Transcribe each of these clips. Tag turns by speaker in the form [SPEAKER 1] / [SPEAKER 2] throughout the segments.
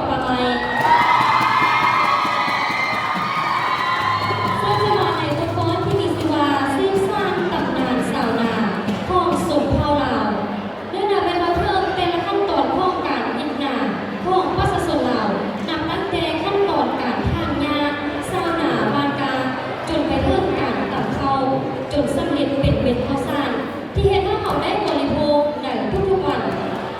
[SPEAKER 1] ป่าไม้ซึ่งจะมาในบทกลอนที่มีชื่อว่าสืบสานตำนานชาวนาของสมเผ่าลาวเนื่องในเป็นว่าเพิ่มแต่ละขั้นตอนของการเฮ็ดนาของประชาชนลาวนำตั้งแต่ขั้นตอนการทางหญ้าชาวนาบานกาจนไปถึงการตำข้าวจนสำเร็จเป็นเม็ดข้าวสารที่เฮ็ดให้เราได้บริโภคในทุกๆวัน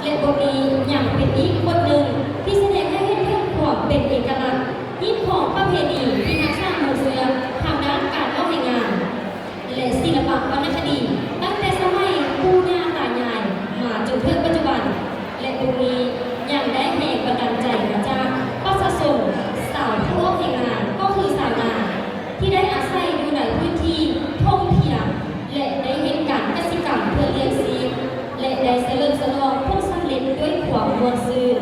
[SPEAKER 1] และบ่มีอย่างเป็นอีกบทหนึ่งที่แสดงให้เห็นถึงความเป็นเอกลักษณ์ยิ่งของประเพณีที่นักสร้างมูเสือทางด้านการเล่าให้งานและศิลปะวรรณคดีตั้งแต่สมัยปู่ย่าตายายมาจนถึงปัจจุบันและตรงนี้ยังได้แรงบันดาลใจมาจากประชาชนสาวผู้ร่วมงานก็คือชาวนาที่ได้อาศัยอยู่ในพื้นที่ท่องเที่ยวและได้เห็นการกสิกรรมเพื่อเลี้ยงชีพและได้เสริมสร้างผู้สำเร็จด้วยความม่วนซื่น